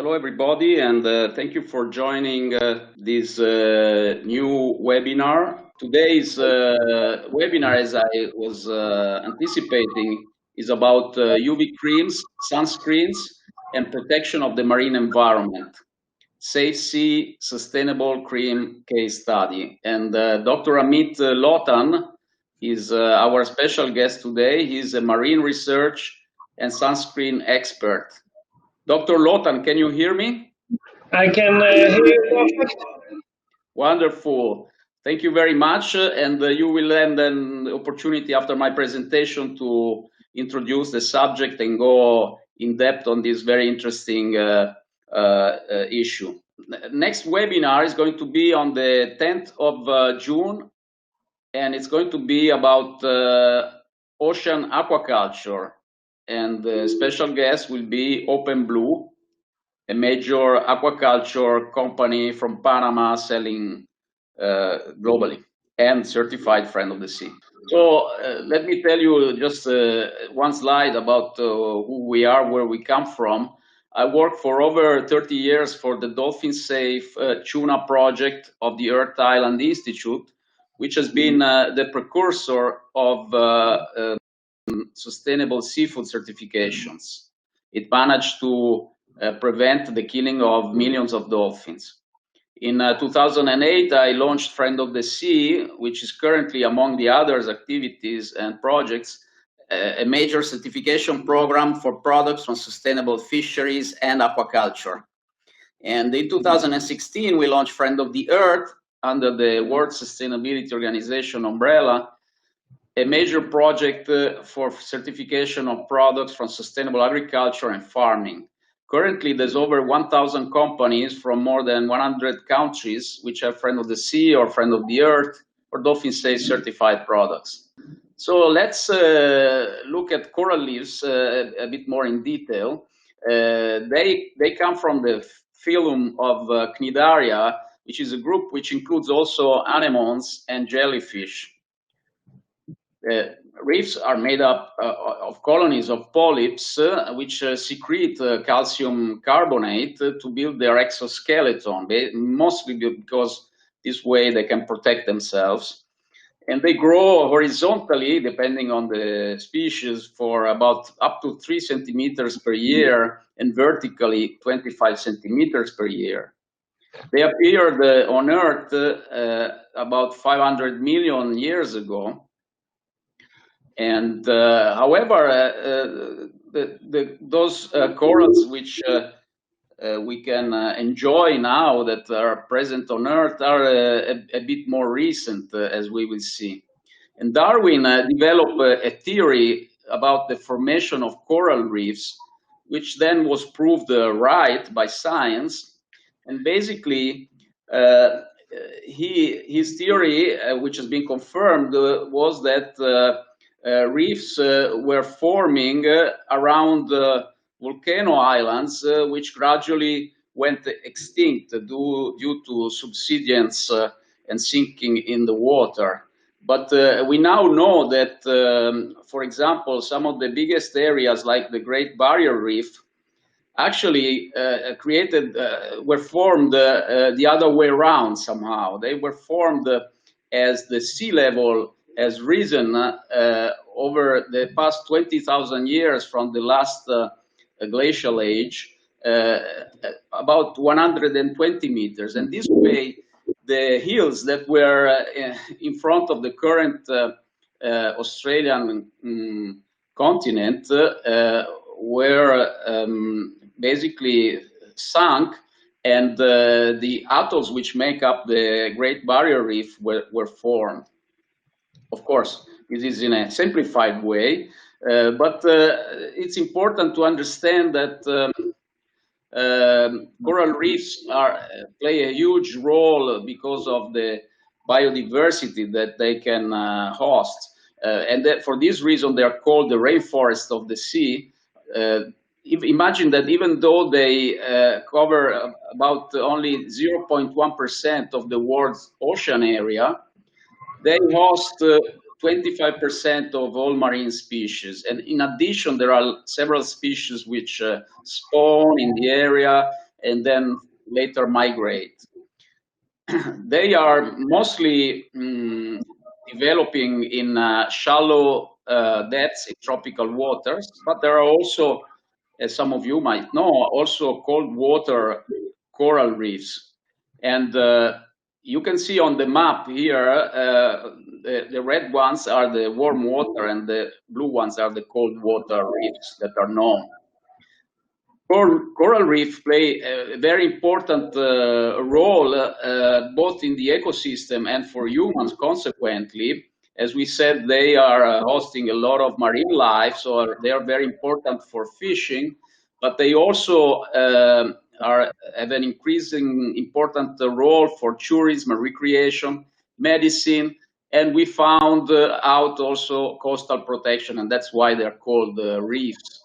Hello, everybody, and thank you for joining this new webinar. Today's webinar, as I was anticipating, is about UV creams, sunscreens, and protection of the marine environment. SafeSea Sustainable Cream Case Study. And Dr. Amit Lotan is our special guest today. He's a marine research and sunscreen expert. Dr. Lotan, can you hear me? I can hear you perfect. Wonderful. Thank you very much. And you will have an opportunity after my presentation to introduce the subject and go in depth on this very interesting issue. Next webinar is going to be on the 10th of June, and it's going to be about ocean aquaculture. And the special guest will be Open Blue, a major aquaculture company from Panama selling globally and certified friend of the sea. So let me tell you just one slide about who we are, where we come from. I worked for over 30 years for the Dolphin Safe Tuna project of the Earth Island Institute, which has been the precursor of sustainable seafood certifications. It managed to prevent the killing of millions of dolphins. In 2008, I launched Friend of the Sea, which is currently, among the others activities and projects, a major certification program for products from sustainable fisheries and aquaculture. And in 2016, we launched Friend of the Earth under the World Sustainability Organization umbrella, a major project for certification of products from sustainable agriculture and farming. Currently, there's over 1,000 companies from more than 100 countries which are Friend of the Sea or Friend of the Earth or Dolphin Safe certified products. So let's look at coral reefs a bit more in detail. They come from the phylum of Cnidaria, which is a group which includes also anemones and jellyfish. Reefs are made up of colonies of polyps, which secrete calcium carbonate to build their exoskeleton, mostly because this way they can protect themselves. And they grow horizontally, depending on the species, for about up to 3 centimeters per year, and vertically 25 centimeters per year. They appeared on Earth about 500 million years ago. And however, those corals which we can enjoy now that are present on Earth are a bit more recent, as we will see. And Darwin developed a theory about the formation of coral reefs, which then was proved right by science. And basically, his theory, which has been confirmed, was that reefs were forming around volcano islands, which gradually went extinct due to subsidence and sinking in the water. But we now know that, for example, some of the biggest areas like the Great Barrier Reef actually were formed the other way around somehow. They were formed as the sea level has risen over the past 20,000 years from the last glacial age, about 120 meters. And this way, the hills that were in front of the current Australian continent were basically sunk, and the atolls which make up the Great Barrier Reef were formed. Of course, this is in a simplified way, but it's important to understand that coral reefs play a huge role because of the biodiversity that they can host. And that for this reason, they are called the rainforest of the sea. Imagine that even though they cover about only 0.1% of the world's ocean area, they host 25% of all marine species. And in addition, there are several species which spawn in the area and then later migrate. They are mostly developing in shallow depths in tropical waters, but there are also, as some of you might know, also cold water coral reefs. And you can see on the map here, the red ones are the warm water and the blue ones are the cold water reefs that are known. Coral reefs play a very important role both in the ecosystem and for humans consequently. As we said, they are hosting a lot of marine life, so they are very important for fishing, but they also have an increasing important role for tourism, recreation, medicine, and we found out also coastal protection, and that's why they're called reefs.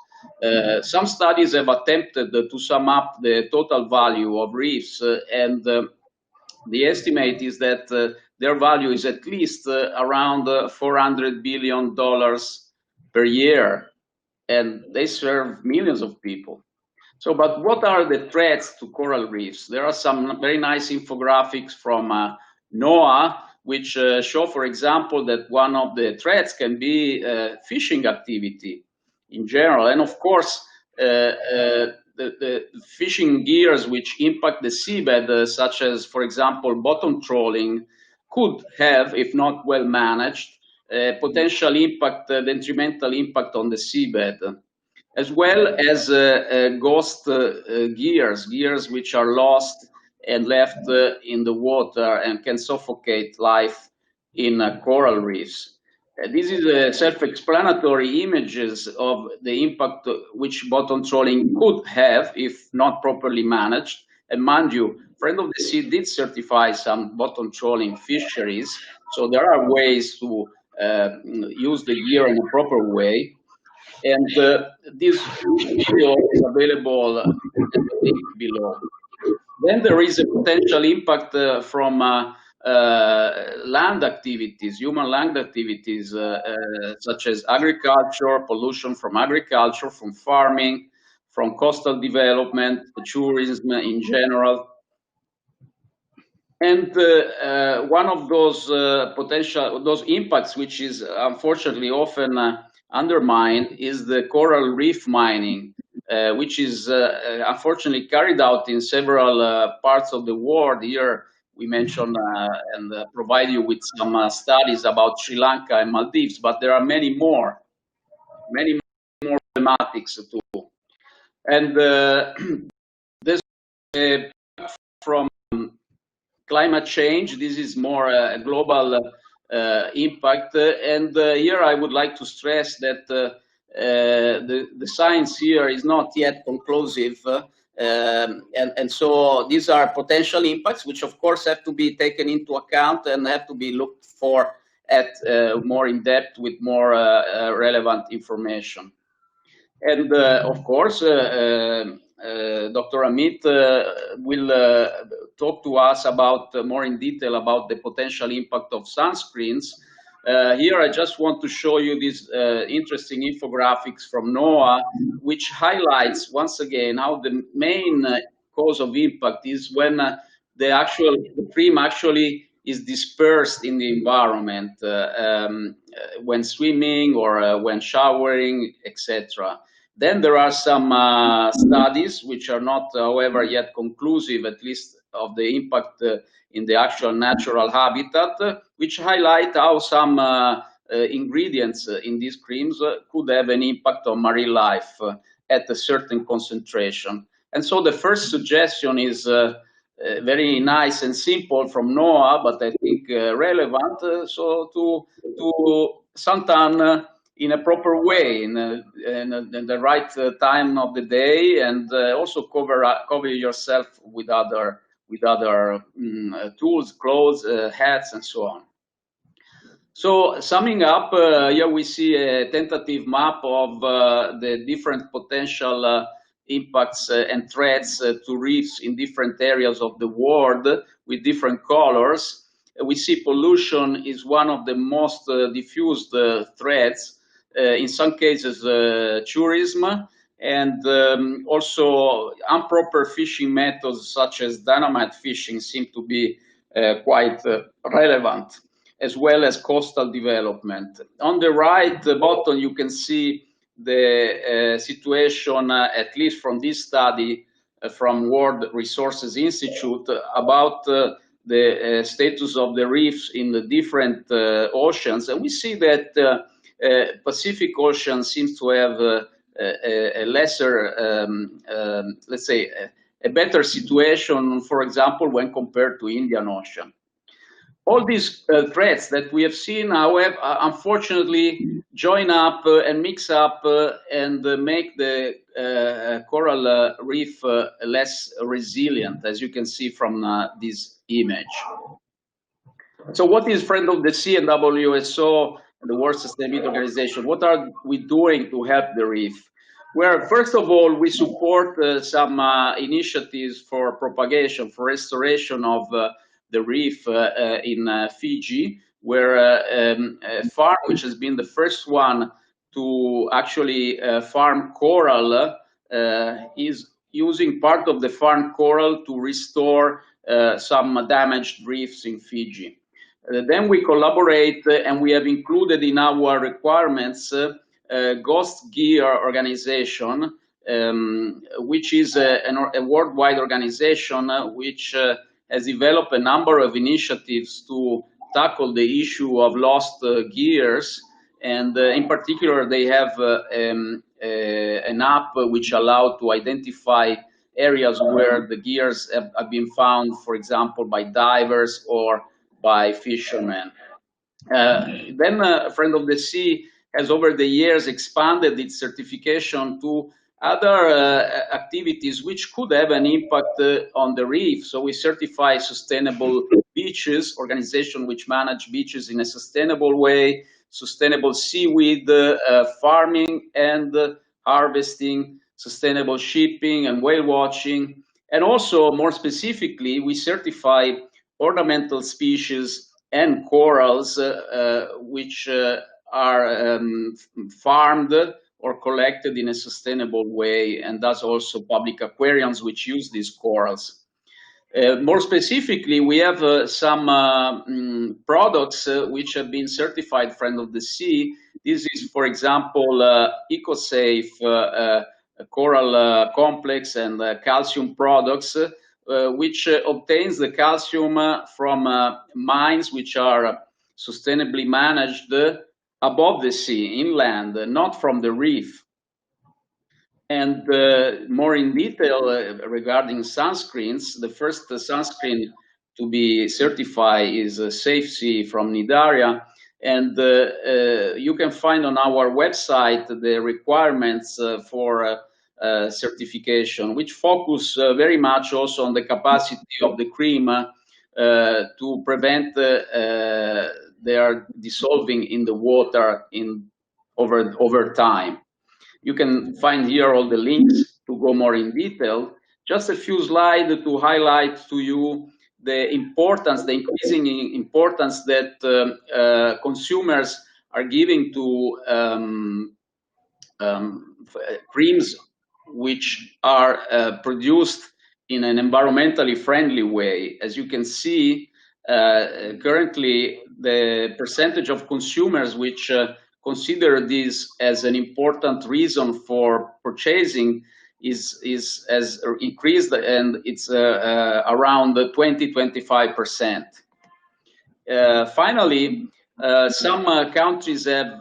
Some studies have attempted to sum up the total value of reefs, and the estimate is that their value is at least around $400 billion per year, and they serve millions of people. So, but what are the threats to coral reefs? There are some very nice infographics from NOAA, which show, for example, that one of the threats can be fishing activity in general. And of course, the fishing gears which impact the seabed, such as, for example, bottom trawling, could have, if not well managed, potential impact, detrimental impact on the seabed, as well as ghost gears which are lost and left in the water and can suffocate life in coral reefs. This is self-explanatory images of the impact which bottom trawling could have if not properly managed. And mind you, Friend of the Sea did certify some bottom trawling fisheries, so there are ways to use the gear in a proper way. And this video is available at the link below. Then there is a potential impact from land activities, human land activities, such as agriculture, pollution from agriculture, from farming, from coastal development, tourism in general. And one of those those impacts, which is unfortunately often undermined, is the coral reef mining, which is unfortunately carried out in several parts of the world. Here we mention and provide you with some studies about Sri Lanka and Maldives, but there are many more thematics too. And this from climate change, this is more a global impact. And here I would like to stress that the science here is not yet conclusive. And so these are potential impacts, which of course have to be taken into account and have to be looked for at more in depth with more relevant information. And of course, Dr. Amit will talk to us about more in detail about the potential impact of sunscreens. Here, I just want to show you these interesting infographics from NOAA, which highlights once again how the main cause of impact is when the cream actually is dispersed in the environment when swimming or when showering, etc. Then there are some studies which are not, however, yet conclusive, at least of the impact in the actual natural habitat, which highlight how some ingredients in these creams could have an impact on marine life at a certain concentration. And so the first suggestion is very nice and simple from NOAA, but I think relevant. So to suntan in a proper way, in the right time of the day, and also cover yourself with other tools, clothes, hats, and so on. So summing up, here we see a tentative map of the different potential impacts and threats to reefs in different areas of the world with different colors. We see pollution is one of the most diffused threats. In some cases, tourism, And also improper fishing methods such as dynamite fishing seem to be quite relevant, as well as coastal development. On the right bottom, you can see the situation, at least from this study from World Resources Institute, about the status of the reefs in the different oceans. And we see that Pacific Ocean seems to have a lesser, let's say, a better situation, for example, when compared to Indian Ocean. All these threats that we have seen, however, unfortunately, join up and mix up and make the coral reef less resilient, as you can see from this image. So what is Friend of the Sea and WSO, the World Sustainability Organization? What are we doing to help the reef? Well, first of all, we support some initiatives for propagation, for restoration of the reef in Fiji, where a farm, which has been the first one to actually farm coral, is using part of the farm coral to restore some damaged reefs in Fiji. Then we collaborate and we have included in our requirements Ghost Gear organization, which is a worldwide organization which has developed a number of initiatives to tackle the issue of lost gears. And in particular, they have an app which allows to identify areas where the gears have been found, for example, by divers or by fishermen. Then Friend of the Sea has over the years expanded its certification to other activities which could have an impact on the reef. So we certify sustainable beaches, organizations which manage beaches in a sustainable way, sustainable seaweed farming and harvesting, sustainable shipping and whale watching. And also, more specifically, we certify ornamental species and corals which are farmed or collected in a sustainable way, and thus also public aquariums which use these corals. More specifically, we have some products which have been certified Friend of the Sea. This is, for example, EcoSafe coral complex and calcium products, which obtains the calcium from mines which are sustainably managed above the sea, inland, not from the reef. And more in detail regarding sunscreens, the first sunscreen to be certified is SafeSea from Nidaria. And you can find on our website the requirements for certification, which focus very much also on the capacity of the cream to prevent their dissolving in the water over time. You can find here all the links to go more in detail. Just a few slides to highlight to you the importance, the increasing importance that consumers are giving to creams which are produced in an environmentally friendly way. As you can see, currently the percentage of consumers which consider this as an important reason for purchasing has increased, and it's around 20-25%. Finally, some countries have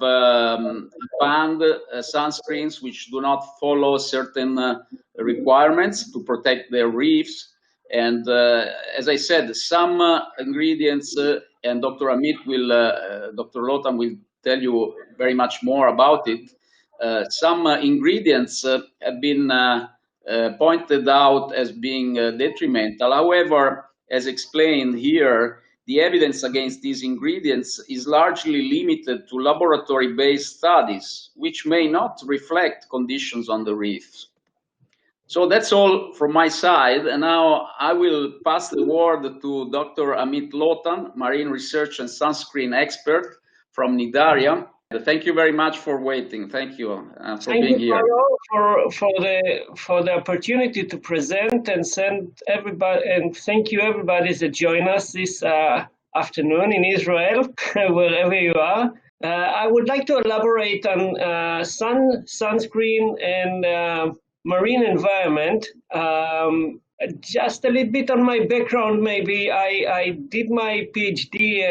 banned sunscreens which do not follow certain requirements to protect their reefs. And as I said, some ingredients, and Dr. Lotan will tell you very much more about it. Some ingredients have been pointed out as being detrimental. However, as explained here, the evidence against these ingredients is largely limited to laboratory-based studies, which may not reflect conditions on the reefs. So that's all from my side. And now I will pass the word to Dr. Amit Lotan, marine research and sunscreen expert from Nidaria, Thank you very much for waiting. Thank you for Thank being you, here. Paolo, for the opportunity to present and send everybody, and thank you everybody that join us this afternoon in Israel, wherever you are. I would like to elaborate on sunscreen and marine environment. Just a little bit on my background, maybe. I did my PhD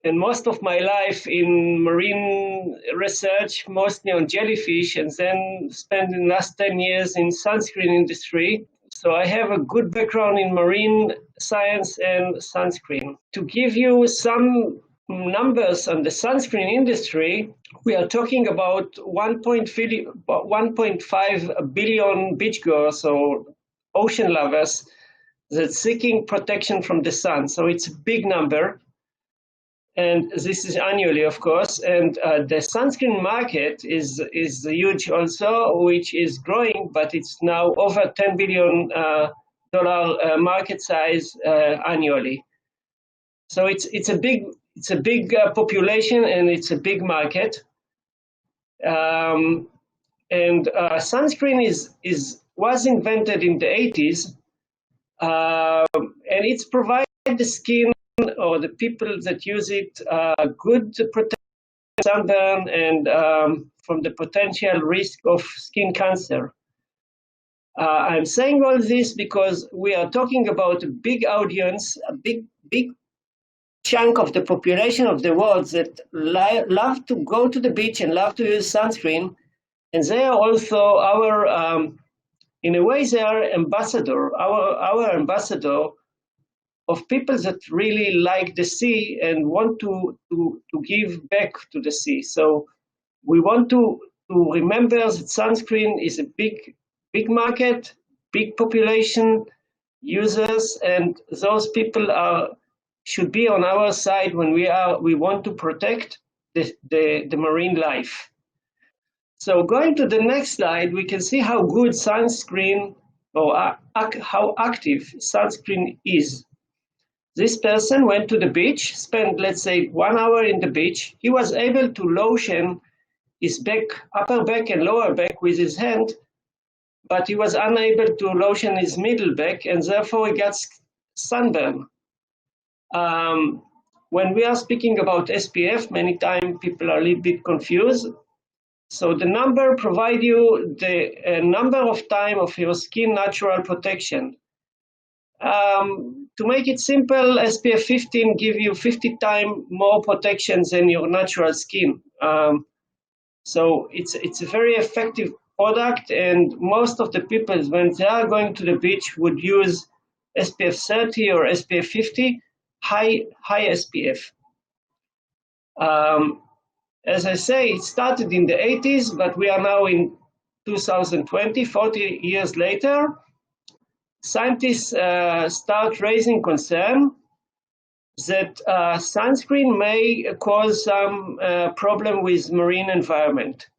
and most of my life in marine research, mostly on jellyfish, and then spent the last 10 years in sunscreen industry. So I have a good background in marine science and sunscreen. To give you some numbers on the sunscreen industry, we are talking about 1.5 billion beachgoers or ocean lovers that's seeking protection from the sun. So it's a big number. And this is annually, of course. And the sunscreen market is huge also, which is growing, but it's now over $10 billion market size annually. So it's a big population, and it's a big market. And sunscreen was invented in the 80s, and it's provided the skin or the people that use it good protection from sunburn and from the potential risk of skin cancer. I'm saying all this because we are talking about a big audience, a big chunk of the population of the world that love to go to the beach and love to use sunscreen, and they are also our, in a way, they are our ambassador of people that really like the sea and want to give back to the sea. So we want to remember that sunscreen is a big market, big population, users, and those people should be on our side when we want to protect the marine life. So going to the next slide, we can see how good sunscreen or how active sunscreen is. This person went to the beach, spent, let's say, 1 hour in the beach. He was able to lotion his back, upper back and lower back with his hand, but he was unable to lotion his middle back, and therefore he got sunburn. When we are speaking about SPF, many times people are a little bit confused. So the number provide you the number of time of your skin natural protection. To make it simple, SPF 15 give you 50 times more protection than your natural skin. So it's a very effective product, and most of the people, when they are going to the beach, would use SPF 30 or SPF 50, high SPF. As I say, it started in the 80s, but we are now in 2020, 40 years later. Scientists start raising concern that sunscreen may cause some problem with marine environment.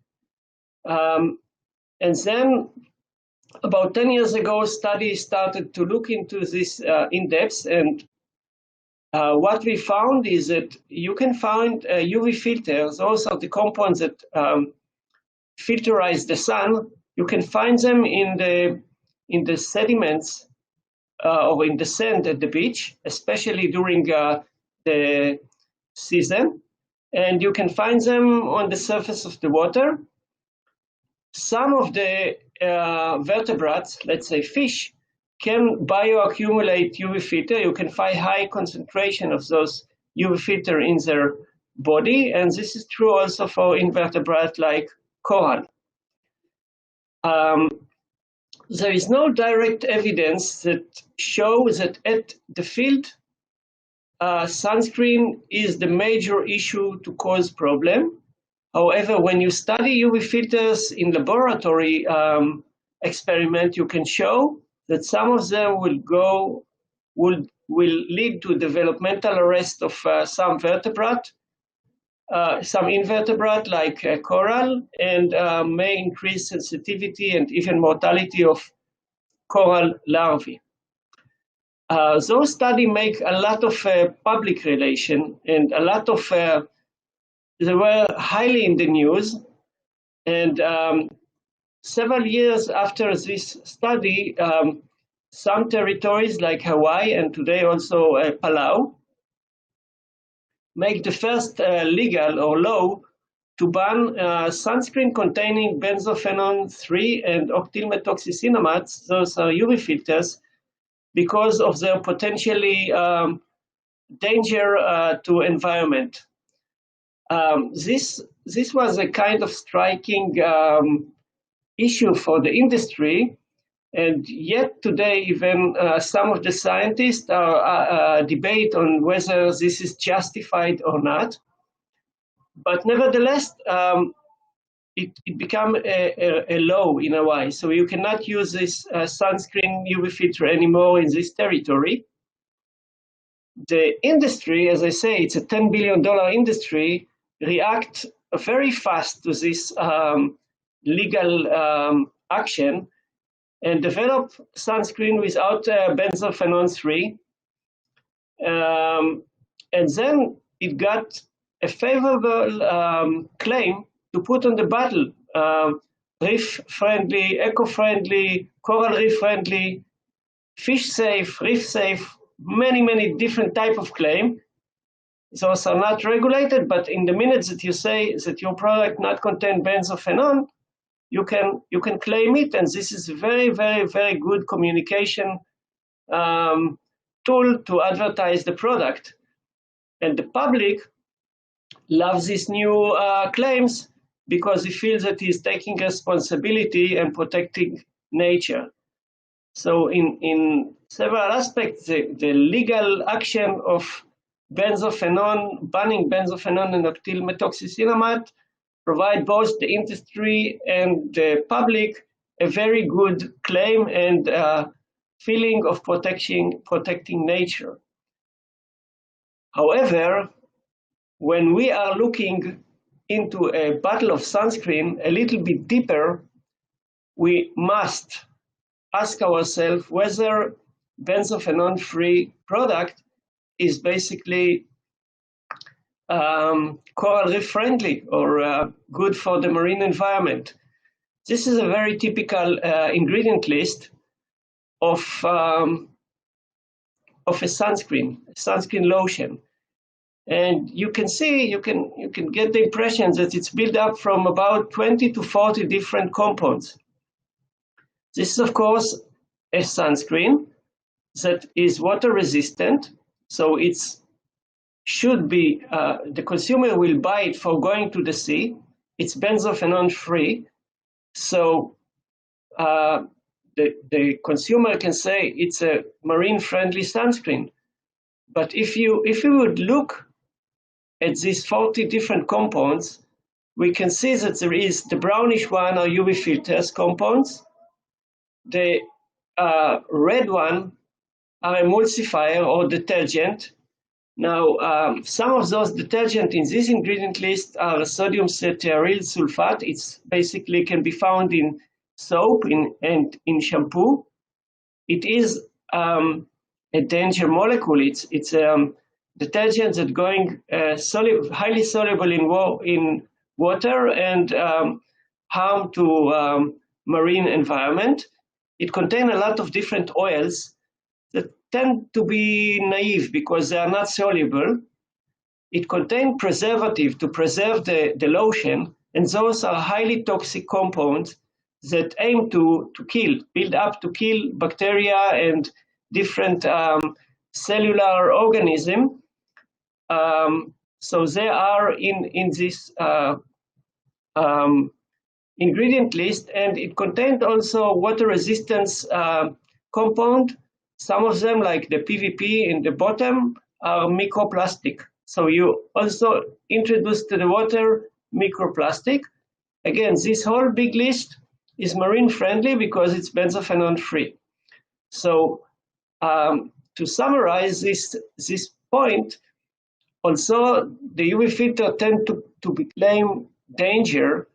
And then about 10 years ago, studies started to look into this in depth, and what we found is that you can find UV filters, those are the compounds that filterize the sun. You can find them in the sediments or in the sand at the beach, especially during the season, and you can find them on the surface of the water. Some of the vertebrates, let's say fish, can bioaccumulate UV filter. You can find high concentration of those UV filter in their body, and this is true also for invertebrate like coral. There is no direct evidence that shows that at the field, sunscreen is the major issue to cause problem. However, when you study UV filters in laboratory experiment, you can show that some of them will lead to developmental arrest of some vertebrate, some invertebrate like coral, and may increase sensitivity and even mortality of coral larvae. Those studies make a lot of public relation and a lot of they were highly in the news. And several years after this study, some territories like Hawaii and today also Palau make the first legal or law to ban sunscreen containing benzophenone 3 and octylmethoxycinnamate, those are UV filters, because of their potentially danger to environment. This was a kind of striking issue for the industry, and yet today even some of the scientists are debate on whether this is justified or not. But nevertheless, it became a law in Hawaii. So you cannot use this sunscreen UV filter anymore in this territory. The industry, as I say, it's a $10 billion industry, react very fast to this legal action and develop sunscreen without benzophenone 3. And then it got a favorable claim to put on the bottle, reef-friendly, eco-friendly, coral reef-friendly, fish-safe, reef-safe, many different type of claim. Those are not regulated, but in the minutes that you say that your product not contain benzophenone, you can claim it, and this is a very good communication tool to advertise the product. And the public loves these new claims because he feels that he's taking responsibility and protecting nature. So in several aspects, the legal action of benzophenone, banning benzophenone and octylmethoxycinnamate, provide both the industry and the public a very good claim and feeling of protecting nature. However, when we are looking into a bottle of sunscreen a little bit deeper, we must ask ourselves whether benzophenone-free product is basically coral reef friendly or good for the marine environment. This is a very typical ingredient list of a sunscreen lotion. And you can see, you can get the impression that it's built up from about 20 to 40 different compounds. This is, of course, a sunscreen that is water resistant, so it's should be, the consumer will buy it for going to the sea. It's benzophenone free, so the consumer can say it's a marine friendly sunscreen. But if you would look at these 40 different compounds, we can see that there is the brownish one are UV filters compounds, the red one are emulsifier or detergent. Now, some of those detergent in this ingredient list are sodium stearyl sulfate. It's basically can be found in soap and in shampoo. It is a danger molecule. It's detergent that going highly soluble in water and harm to marine environment. It contains a lot of different oils that tend to be naive because they are not soluble. It contains preservative to preserve the lotion, and those are highly toxic compounds that aim to build up to kill bacteria and different cellular organisms. So they are in this ingredient list, and it contained also water resistance compound. Some of them, like the PVP in the bottom, are microplastic. So you also introduce to the water microplastic. Again, this whole big list is marine friendly because it's benzophenone free. So to summarize this point, also the UV filter tend to claim danger.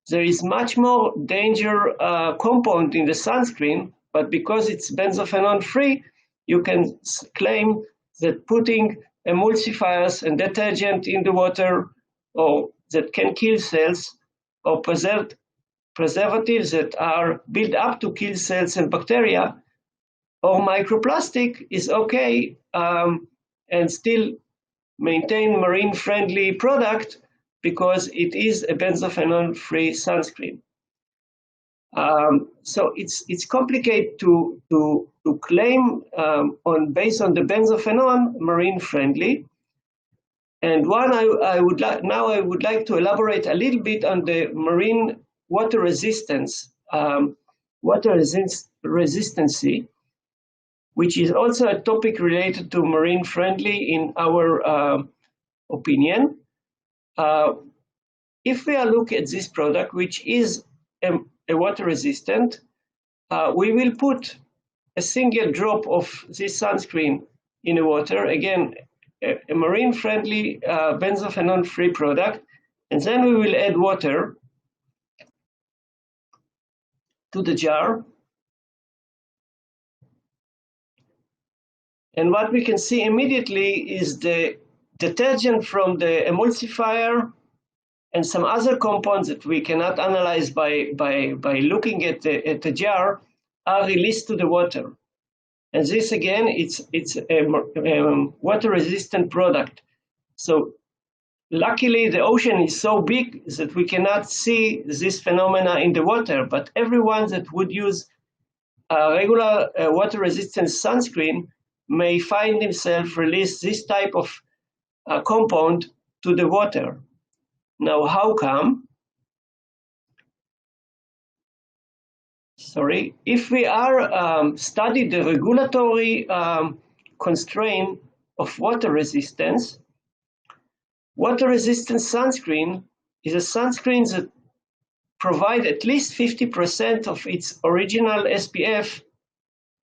There is much more danger compound in the sunscreen, but because it's benzophenone free, you can claim that putting emulsifiers and detergent in the water or that can kill cells, or preservatives that are built up to kill cells and bacteria, or microplastic is okay and still maintain marine-friendly product because it is a benzophenone-free sunscreen. So it's complicated to claim based on the benzophenone marine-friendly. And I would like to elaborate a little bit on the marine water resistance, resistancy, which is also a topic related to marine friendly in our opinion. If we are looking at this product, which is a water resistant, we will put a single drop of this sunscreen in the water, again, a marine friendly benzophenone free product, and then we will add water to the jar. And what we can see immediately is the detergent from the emulsifier and some other compounds that we cannot analyze by looking at the jar are released to the water. And this again, it's a water-resistant product. So luckily the ocean is so big that we cannot see this phenomena in the water, but everyone that would use a regular water-resistant sunscreen may find himself release this type of compound to the water. Now, how come? Sorry, if we are study the regulatory constraint of water resistance, water-resistant sunscreen is a sunscreen that provides at least 50% of its original SPF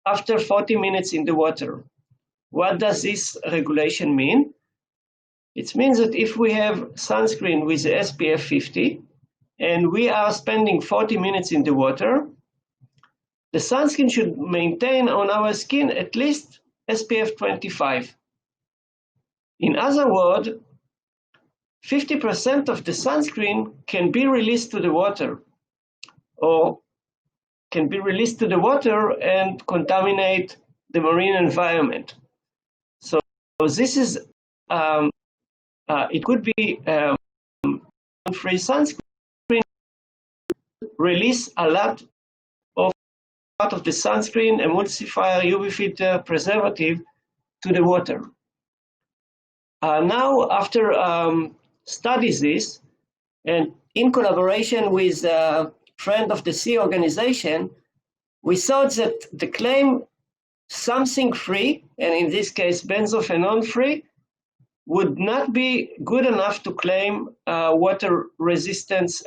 after 40 minutes in the water. What does this regulation mean? It means that if we have sunscreen with the SPF 50 and we are spending 40 minutes in the water, the sunscreen should maintain on our skin at least SPF 25. In other words, 50% of the sunscreen can be released to the water, or can be released to the water and contaminate the marine environment. So this is, it could be free sunscreen, release a lot of part of the sunscreen, emulsifier, UV filter, preservative to the water. Now, after studies this, and in collaboration with Friend of the Sea organization, we thought that the claim something free, and in this case benzophenone free, would not be good enough to claim water resistance,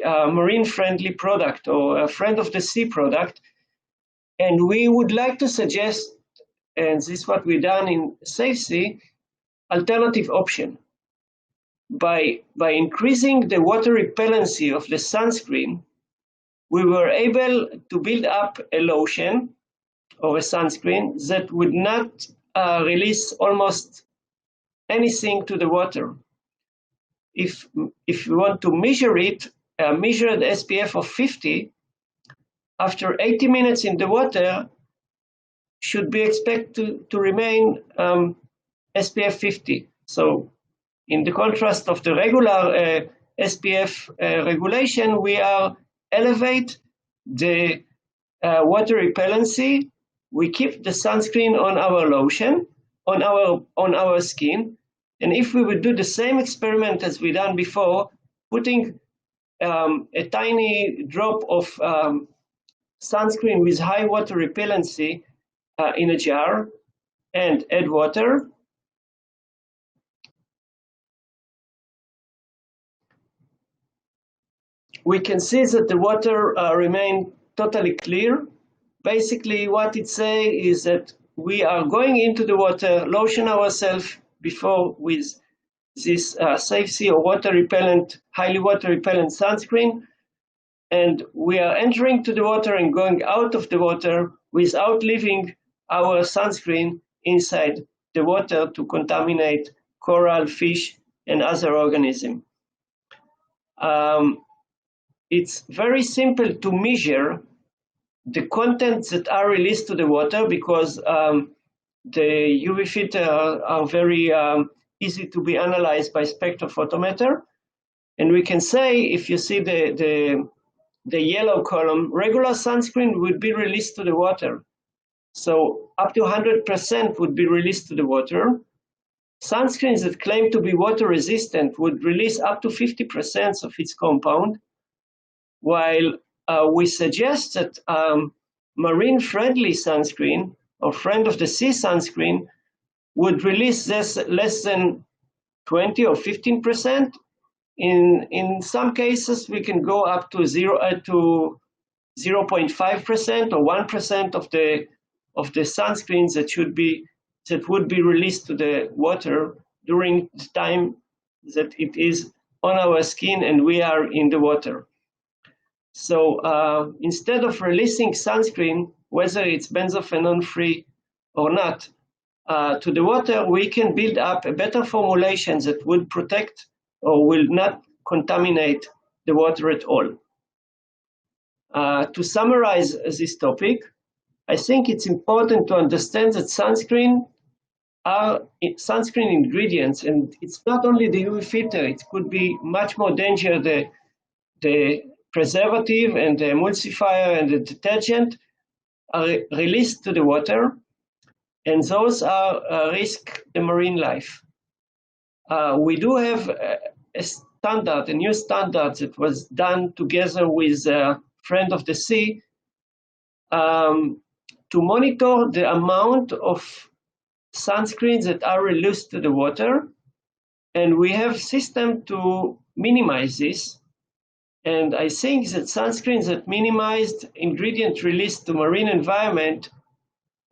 marine friendly product or a Friend of the Sea product. And we would like to suggest, and this is what we've done in SafeSea, alternative option. By increasing the water repellency of the sunscreen, we were able to build up a lotion or a sunscreen that would not release almost anything to the water. If you want to measure it, measure the SPF of 50, after 80 minutes in the water, should be expected to remain SPF 50. So in the contrast of the regular SPF regulation, we are elevate the water repellency. We keep the sunscreen on our lotion, on our skin. And if we would do the same experiment as we done before, putting a tiny drop of sunscreen with high water repellency in a jar and add water, we can see that the water remains totally clear. Basically, what it says is that we are going into the water, lotion ourselves before with this SafeSea or water repellent, highly water repellent sunscreen, and we are entering to the water and going out of the water without leaving our sunscreen inside the water to contaminate coral, fish, and other organisms. It's very simple to measure the contents that are released to the water because the UV filter are very easy to be analyzed by spectrophotometer. And we can say, if you see the yellow column, regular sunscreen would be released to the water. So up to 100% would be released to the water. Sunscreens that claim to be water resistant would release up to 50% of its compound, while we suggest that marine friendly sunscreen or friend of the sea sunscreen would release less than 20 or 15%. In some cases, we can go up to 0.5% or 1% of the sunscreens that would be released to the water during the time that it is on our skin and we are in the water. So instead of releasing sunscreen, whether it's benzophenone free or not, to the water, we can build up a better formulation that would protect or will not contaminate the water at all. To summarize this topic, I think it's important to understand that sunscreen are sunscreen ingredients, and it's not only the UV filter, it could be much more dangerous, the preservative and the emulsifier and the detergent are released to the water, and those are risk the marine life. We do have a new standard that was done together with a friend of the sea to monitor the amount of sunscreens that are released to the water. And we have system to minimize this. And I think that sunscreens that minimized ingredient released to marine environment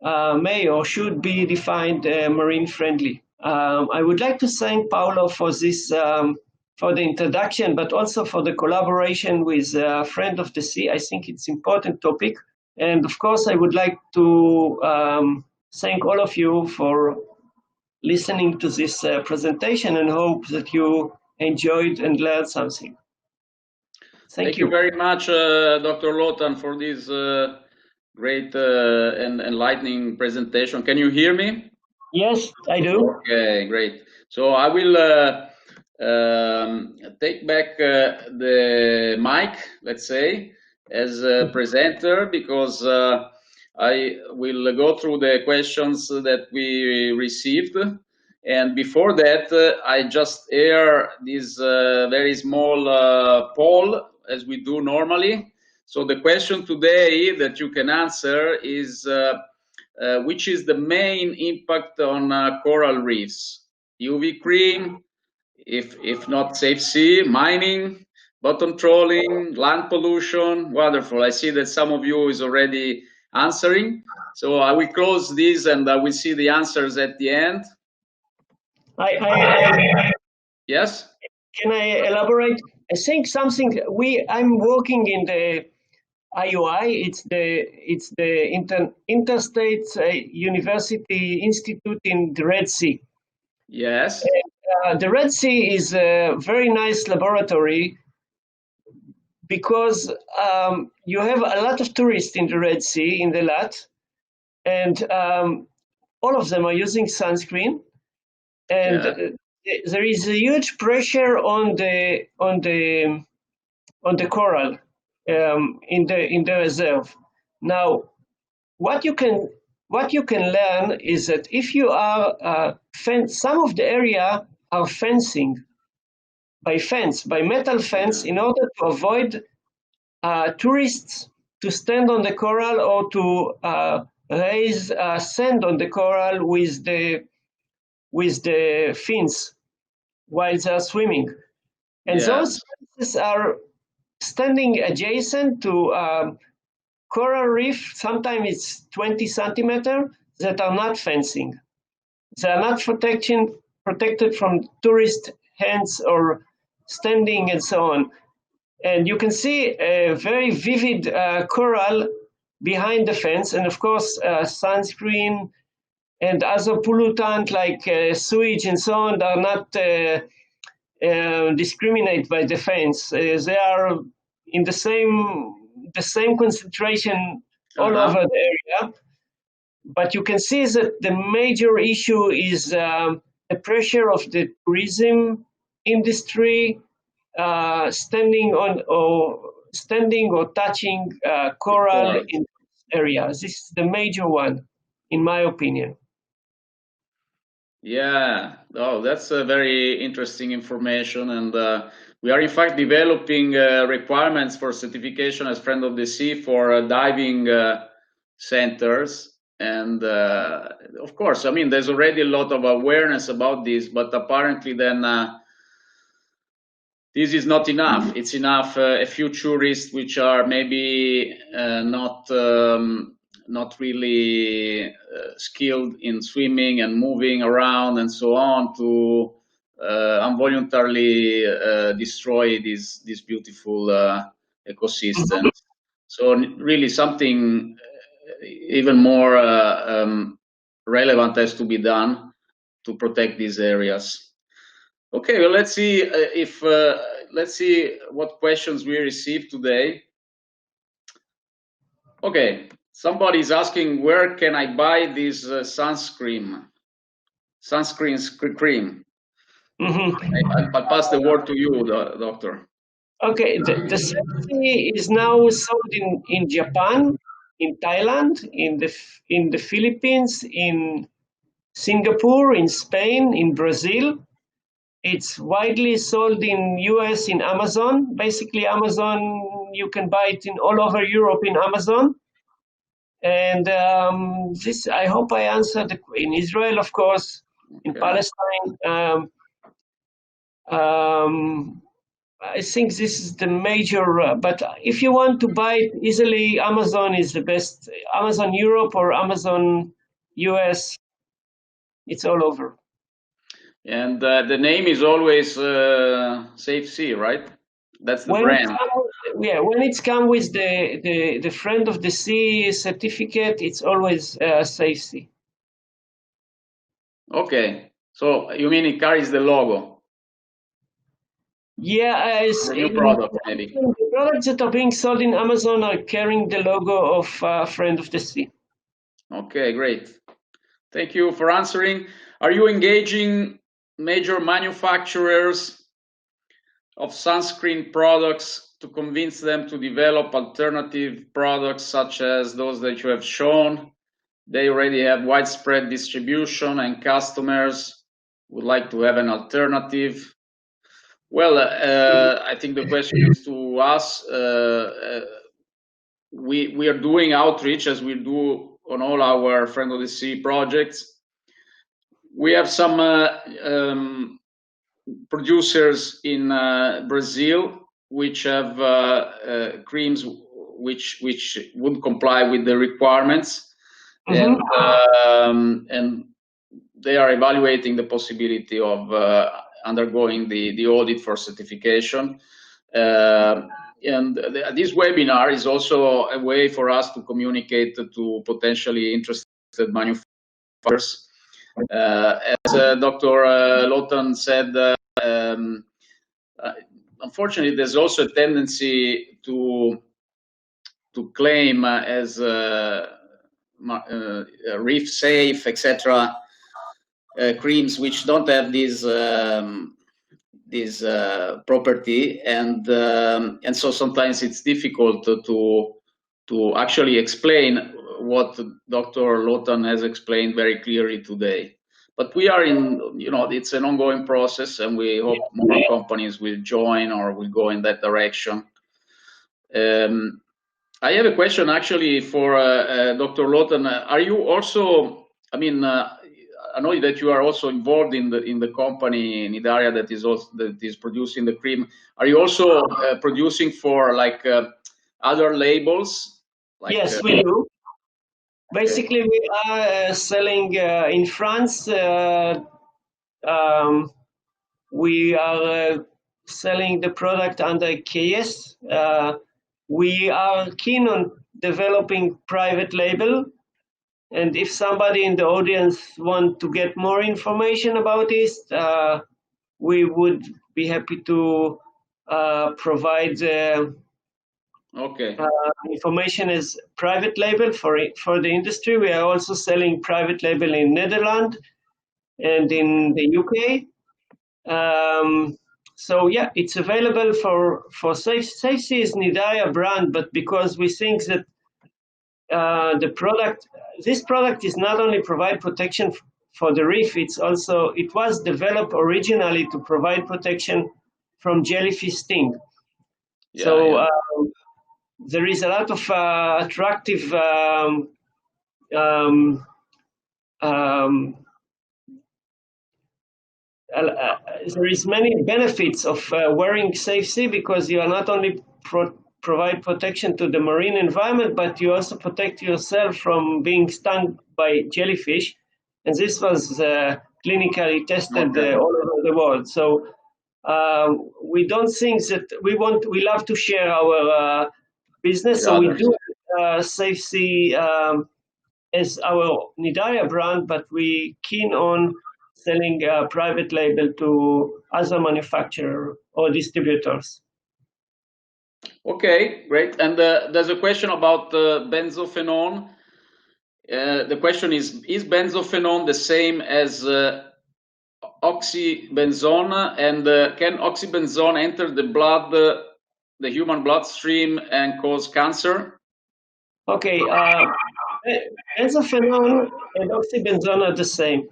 may or should be defined marine friendly. I would like to thank Paolo for this, for the introduction, but also for the collaboration with a friend of the sea. I think it's an important topic. And of course, I would like to thank all of you for listening to this presentation and hope that you enjoyed and learned something. Thank you very much, Dr. Lotan, for this great and enlightening presentation. Can you hear me? Yes, I do. Okay, great. So I will take back the mic, let's say, as a presenter, because I will go through the questions that we received. And before that, I just air this very small poll, as we do normally. So the question today that you can answer is, which is the main impact on coral reefs? UV cream, if not SafeSea, mining, bottom trawling, land pollution. Wonderful. I see that some of you is already answering. So I will close this and I will see the answers at the end. Yes? Can I elaborate? I think something I'm working in the IUI. It's the Interstate University Institute in the Red Sea. Yes. The Red Sea is a very nice laboratory because you have a lot of tourists in the Red Sea, in the LAT, and all of them are using sunscreen, and there is a huge pressure on the coral in the reserve. Now, what you can learn is that if you are some of the area are fencing by metal fence in order to avoid tourists to stand on the coral or to raise sand on the coral with the fins while they are swimming. And those fences are standing adjacent to coral reef, sometimes it's 20 centimeters, that are not fencing. They are not protected from tourist hands or standing and so on. And you can see a very vivid coral behind the fence, and of course sunscreen and other pollutants like sewage and so on are not discriminate by the fence. They are in the same concentration all over the area. But you can see that the major issue is the pressure of the tourism industry standing or touching coral in areas. This is the major one, in my opinion. Yeah, oh, that's a very interesting information, and we are in fact developing requirements for certification as Friend of the Sea for diving centers. And of course, I mean, there's already a lot of awareness about this, but apparently then this is not enough. It's enough a few tourists which are maybe not really skilled in swimming and moving around and so on to involuntarily destroy these beautiful ecosystems. So really something even more relevant has to be done to protect these areas. Okay, well, let's see let's see what questions we received today. Okay, somebody is asking, where can I buy this sunscreen cream? I'll pass the word to you, doctor. Okay, the SafeSea is now sold in Japan, in Thailand, in the Philippines, in Singapore, in Spain, in Brazil. It's widely sold in US in Amazon. Basically, Amazon, you can buy it in all over Europe in Amazon. And this, I hope I answered in Israel, of course, in Palestine. I think this is the major, but if you want to buy it easily, Amazon is the best. Amazon Europe or Amazon US, it's all over. And the name is always SafeSea, right? That's the brand. When it's come with the Friend of the Sea certificate, it's always SafeSea. Okay, so you mean it carries the logo? Yeah, a new product, maybe. The products that are being sold in Amazon are carrying the logo of Friend of the Sea. Okay, great. Thank you for answering. Are you engaging major manufacturers of sunscreen products to convince them to develop alternative products such as those that you have shown? They already have widespread distribution and customers would like to have an alternative. Well, I think the question is to us. We are doing outreach as we do on all our Friend of the Sea projects. We have some producers in Brazil which have creams which would comply with the requirements, and they are evaluating the possibility of undergoing the audit for certification. And this webinar is also a way for us to communicate to potentially interested manufacturers. As Dr. Lotan said, unfortunately, there's also a tendency to claim as reef safe, etc., creams which don't have this property, and so sometimes it's difficult to actually explain what Dr. Lotan has explained very clearly today. But we are in, it's an ongoing process, and we hope more companies will join or will go in that direction. I have a question actually for Dr. Lotan. Are you also, I know that you are also involved in the company in Idaria that is producing the cream. Are you also producing for other labels? Yes, we do. Basically, we are selling in France. We are selling the product under KS. We are keen on developing private label. And if somebody in the audience want to get more information about this, we would be happy to provide information as private label for the industry. We are also selling private label in Netherlands and in the UK. So yeah, it's available for SafeSea is Nidaya brand, but because we think that this product is not only provide protection for the reef, it was developed originally to provide protection from jellyfish sting. There is a lot of attractive there is many benefits of wearing SafeSea, because you are not only provide protection to the marine environment, but you also protect yourself from being stung by jellyfish. And this was clinically tested all over the world. So we don't think that we love to share our business. So we do SafeSea as our Nidaya brand, but we keen on selling private label to other manufacturers or distributors. Okay, great. And there's a question about benzophenone. The question is benzophenone the same as oxybenzone? And can oxybenzone enter the blood, the human bloodstream, and cause cancer? Okay, benzophenone and oxybenzone are the same.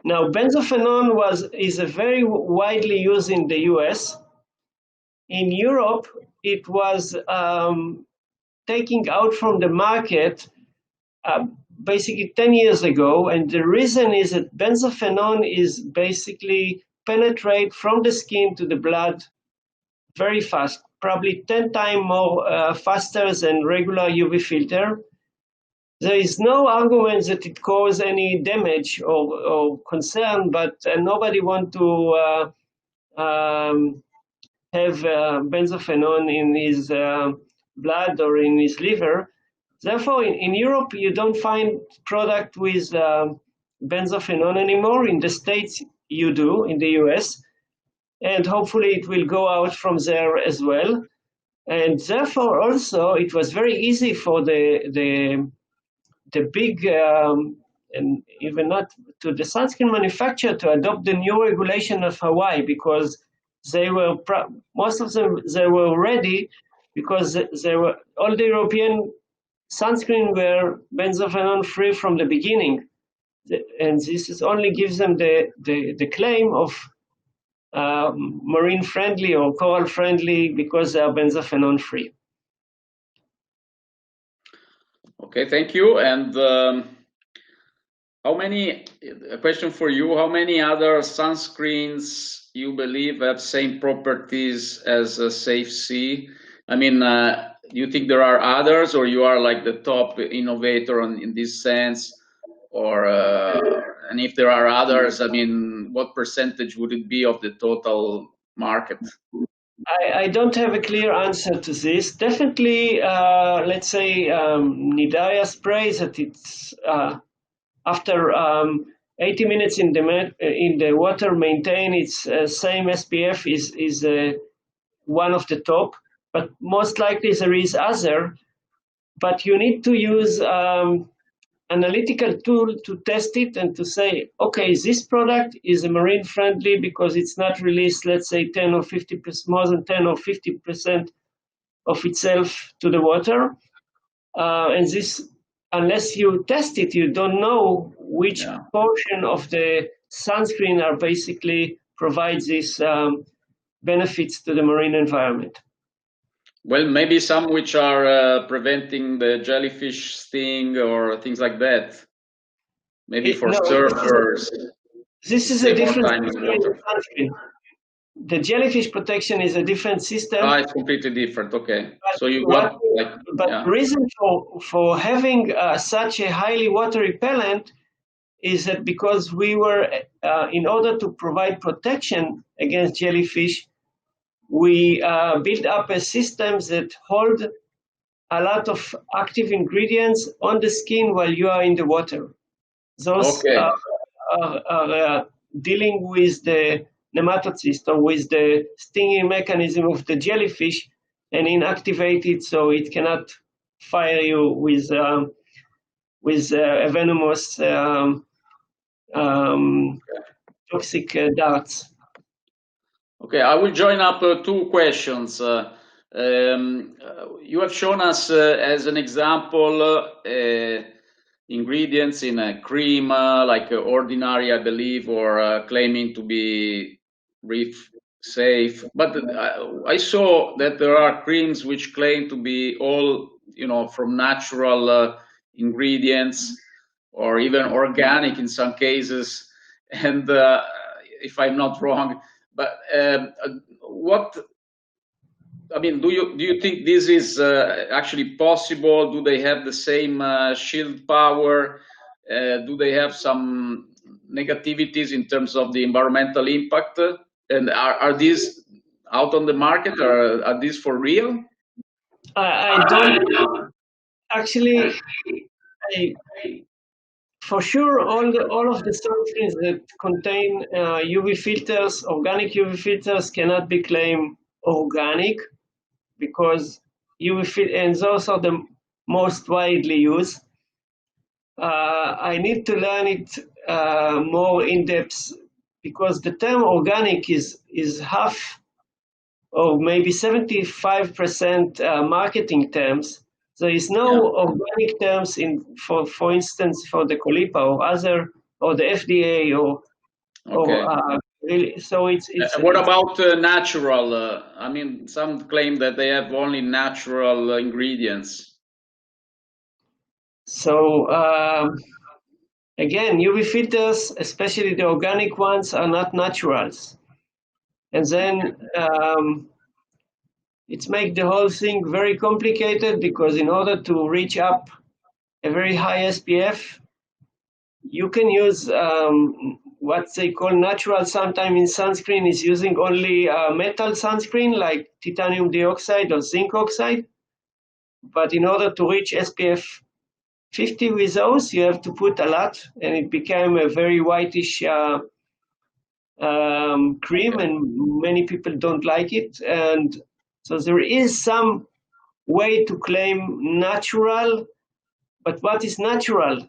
Now, benzophenone is a very widely used in the US. In Europe, it was taken out from the market basically 10 years ago. And the reason is that benzophenone is basically penetrate from the skin to the blood very fast, probably 10 times more faster than regular UV filter. There is no argument that it causes any damage or concern, but nobody wants to have benzophenone in his blood or in his liver. Therefore, in Europe, you don't find product with benzophenone anymore. In the States, you do, in the US. And hopefully it will go out from there as well. And therefore, also, it was very easy for the big, and even not to the sunscreen manufacturer, to adopt the new regulation of Hawaii, because they were most of them they were ready, because they were all the European sunscreen were benzophenone free from the beginning, and this is only gives them the claim of marine friendly or coral friendly because they are benzophenone free. Okay, thank you. And a question for you, how many other sunscreens you believe have same properties as SafeSea? I mean, do you think there are others, or you are like the top innovator in this sense? Or and if there are others, I mean, what percentage would it be of the total market? I don't have a clear answer to this. Definitely, let's say Nidaya spray, that it's after 80 minutes in the water, maintain its same SPF is one of the top. But most likely there is other. But you need to use analytical tool to test it and to say, okay, this product is a marine friendly because it's not released, let's say 10 or 50%, more than 10 or 50% of itself to the water. And this, unless you test it, you don't know which portion of the sunscreen are basically provides these benefits to the marine environment. Well, maybe some which are preventing the jellyfish sting or things like that. Maybe for surfers. This is a different sunscreen. The jellyfish protection is a different system. It's completely different. Okay. But so you got the reason for having such a highly water repellent is that because we were, in order to provide protection against jellyfish, we built up a system that hold a lot of active ingredients on the skin while you are in the water. Those are dealing with the nematocyst or with the stinging mechanism of the jellyfish and inactivate it so it cannot fire you with a venomous toxic darts. Okay, I will join up two questions. You have shown us as an example ingredients in a cream like ordinary, I believe, or claiming to be reef safe. But I saw that there are creams which claim to be all, from natural ingredients or even organic in some cases. And if I'm not wrong, but do you think this is actually possible? Do they have the same shield power? Do they have some negativities in terms of the environmental impact? And are these out on the market, or are these for real? I don't actually. For sure, all of the sunscreens that contain UV filters, organic UV filters, cannot be claimed organic because and those are the most widely used. I need to learn it more in depth because the term organic is half or maybe 75% marketing terms. There is no organic terms for instance, for the COLIPA or other, or the FDA or really. So it's. What about natural? Some claim that they have only natural ingredients. So again, UV filters, especially the organic ones, are not naturals, and then. It makes the whole thing very complicated because in order to reach up a very high SPF, you can use what they call natural. Sometimes in sunscreen is using only metal sunscreen like titanium dioxide or zinc oxide. But in order to reach SPF 50 with those, you have to put a lot, and it became a very whitish cream, and many people don't like it. And so there is some way to claim natural, but what is natural?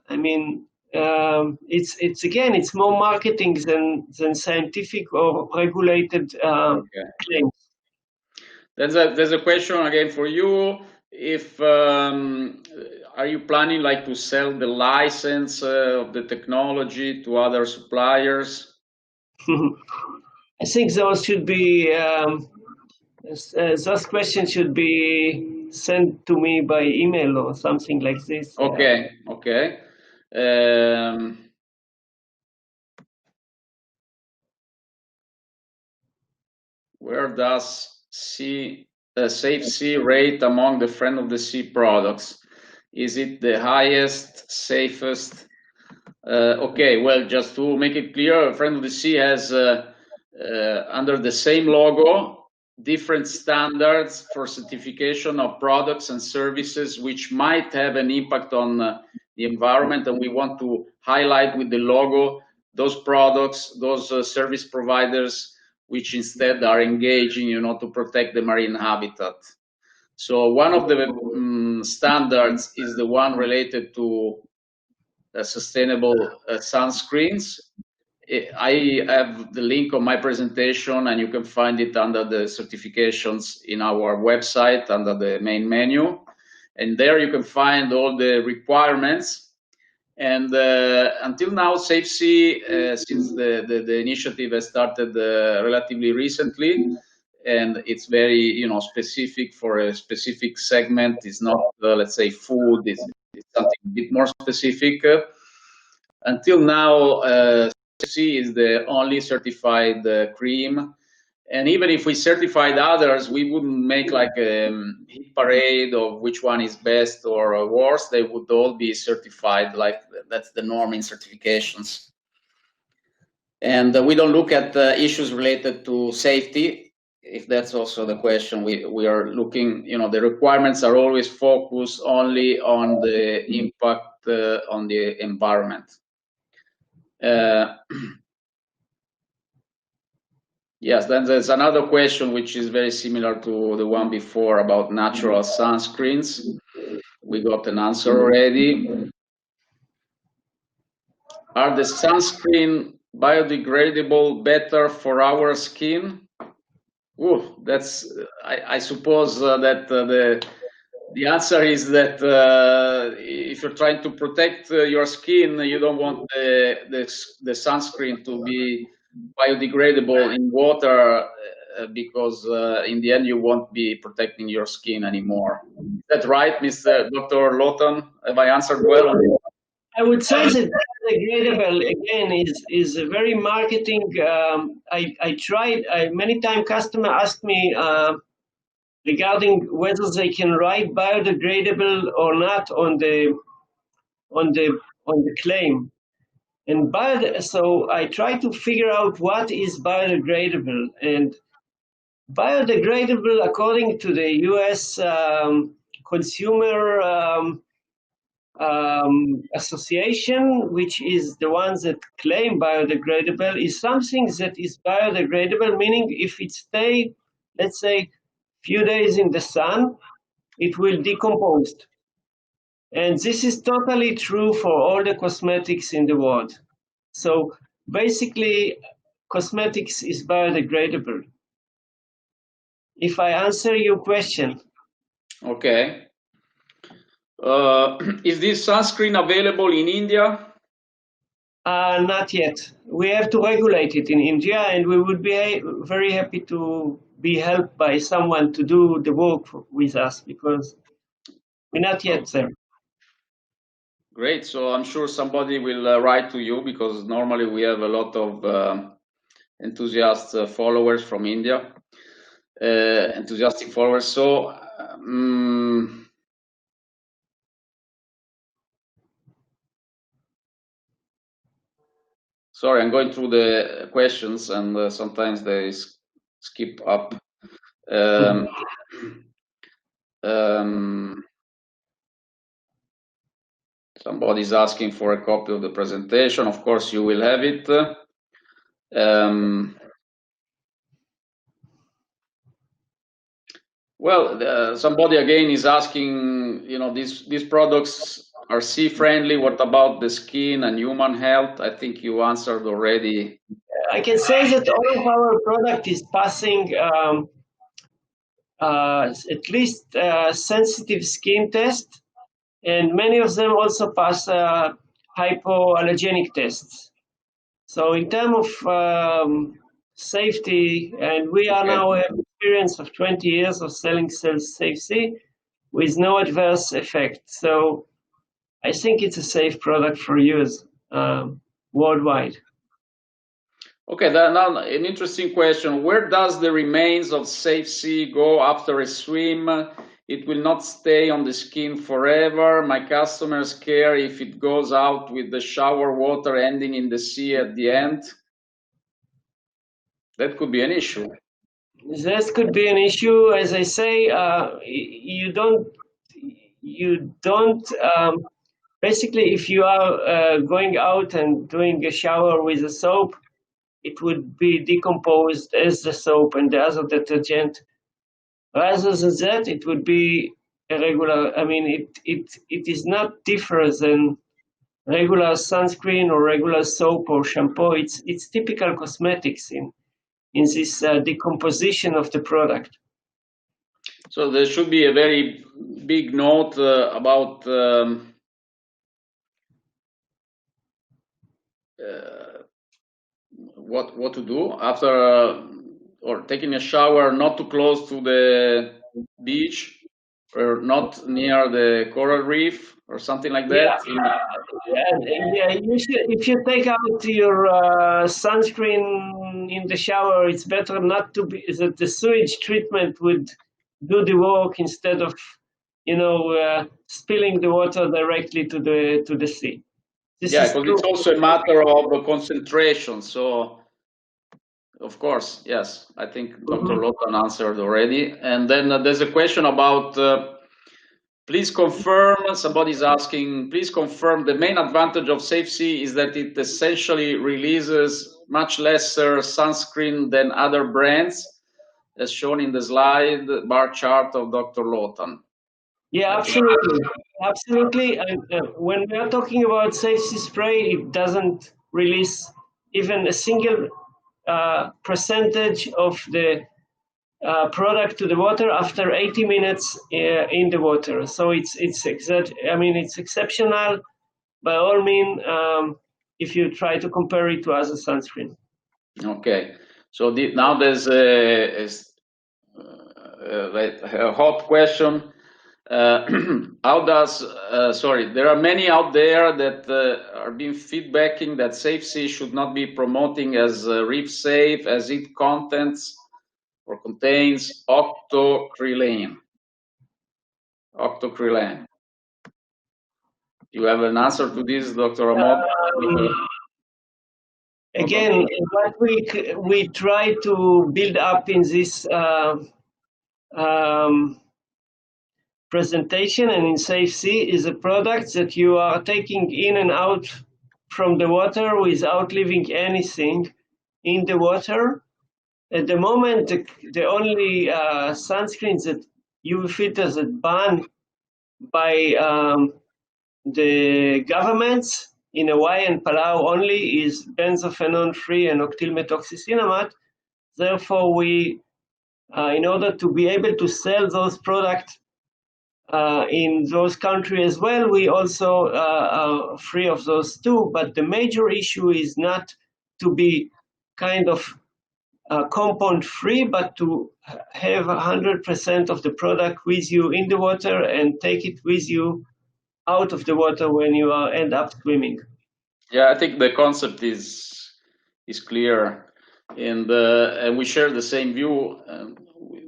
It's more marketing than scientific or regulated claims. There's a question again for you. If are you planning to sell the license of the technology to other suppliers? I think those should be. Those questions should be sent to me by email or something like this. Okay. Where does SafeSea rate among the Friend of the Sea products? Is it the highest, safest? Okay, well, just to make it clear, Friend of the Sea has under the same logo different standards for certification of products and services which might have an impact on the environment, and we want to highlight with the logo those products, those service providers which instead are engaging, to protect the marine habitat. So one of the standards is the one related to sustainable sunscreens. I have the link on my presentation, and you can find it under the certifications in our website under the main menu. And there you can find all the requirements. And until now, SafeSea, since the initiative has started relatively recently, and it's very specific for a specific segment. It's not let's say food. It's something a bit more specific. Until now, SafeSea is the only certified cream, and even if we certified others, we wouldn't make like a hit parade of which one is best or worse. They would all be certified, like that's the norm in certifications. And we don't look at issues related to safety, if that's also the question. We are looking, the requirements are always focused only on the impact on the environment. Yes, then there's another question which is very similar to the one before about natural sunscreens. We got an answer already. Are the sunscreen biodegradable better for our skin? Ooh, that's I suppose that the answer is that if you're trying to protect your skin, you don't want the sunscreen to be biodegradable in water because in the end you won't be protecting your skin anymore. Is that right, Mr. Dr. Lawton? Have I answered well? I would say that biodegradable again is a very marketing. I tried many times. Customer asked me regarding whether they can write biodegradable or not on the claim. And so I try to figure out what is biodegradable. And biodegradable, according to the U.S. Consumer Association, which is the ones that claim biodegradable, is something that is biodegradable, meaning if it stays, let's say, few days in the sun, it will decompose. And this is totally true for all the cosmetics in the world. So basically, cosmetics is biodegradable. If I answer your question. Okay. Is this sunscreen available in India? Not yet. We have to regulate it in India, and we would be very happy to be helped by someone to do the work with us because we're not yet there. Great. So I'm sure somebody will write to you because normally we have a lot of enthusiast followers from India, enthusiastic followers. So sorry, I'm going through the questions and sometimes they skip up. Somebody's asking for a copy of the presentation. Of course, you will have it. Well, somebody again is asking, you know, these products are sea friendly. What about the skin and human health? I think you answered already. I can say that all of our product is passing at least sensitive skin test, and many of them also pass hypoallergenic tests. So in terms of safety, and we are now have experience of 20 years of selling SafeSea with no adverse effect. So I think it's a safe product for use worldwide. Okay, now an interesting question. Where does the remains of SafeSea go after a swim? It will not stay on the skin forever. My customers care if it goes out with the shower water ending in the sea at the end. That could be an issue. This could be an issue. As I say, you don't. Basically, if you are going out and doing a shower with a soap, it would be decomposed as the soap and the other detergent. Rather than that, it would be a regular. I mean, it is not different than regular sunscreen or regular soap or shampoo. It's typical cosmetics in this decomposition of the product. So there should be a very big note about what to do after or taking a shower, not too close to the beach or not near the coral reef or something like that. Yeah, if you take out your sunscreen in the shower, it's better not to be that the sewage treatment would do the work instead of spilling the water directly to the sea. Because it's also a matter of concentration. So, of course, yes, I think Dr. Lotan answered already. And then there's a question about, please confirm, somebody's asking, please confirm the main advantage of SafeSea is that it essentially releases much lesser sunscreen than other brands, as shown in the slide bar chart of Dr. Lotan. Yeah, absolutely. Absolutely. And when we are talking about SafeSea spray, it doesn't release even a single percentage of the product to the water after 80 minutes in the water. So it's exceptional by all means if you try to compare it to other sunscreen. Okay, so now there's a hot question. How does there are many out there that are being feedbacking that SafeSea should not be promoting as reef safe as it contains octocrylene. You have an answer to this, Dr. Amod? Again, what we try to build up in this presentation and in SafeSea is a product that you are taking in and out from the water without leaving anything in the water. At the moment, the only sunscreens that UV filters that banned by the governments in Hawaii and Palau only is benzophenone free and octylmethoxycinnamate. Therefore, we, in order to be able to sell those products in those countries as well, we also are free of those too. But the major issue is not to be kind of compound free, but to have 100% of the product with you in the water and take it with you out of the water when you end up swimming. Yeah, I think the concept is clear, and we share the same view.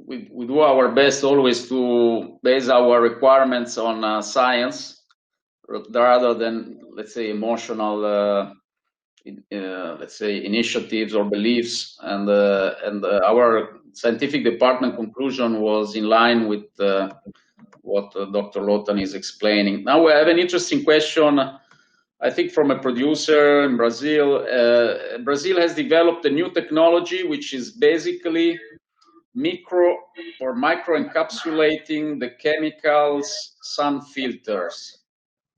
We do our best always to base our requirements on science rather than, let's say, emotional initiatives or beliefs, and our scientific department conclusion was in line with what Dr. Lotan is explaining. Now we have an interesting question, I think, from a producer in Brazil. Brazil has developed a new technology which is basically micro encapsulating the chemicals sun filters.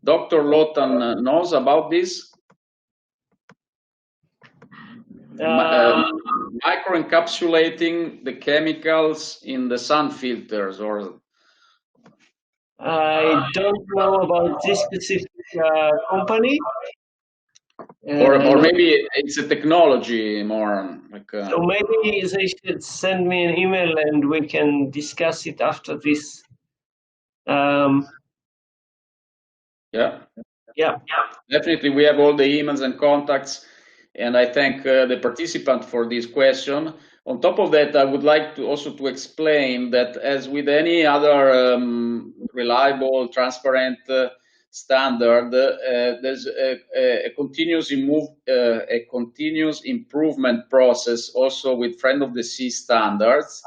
Dr. Lotan knows about this? Micro encapsulating the chemicals in the sun filters, or I don't know about this specific company. Or maybe it's a technology more like. So maybe they should send me an email and we can discuss it after this. Yeah. Yeah. Definitely, we have all the emails and contacts, and I thank the participant for this question. On top of that, I would like to also to explain that, as with any other reliable, transparent standard, there's a continuous improvement process also with Friend of the Sea standards.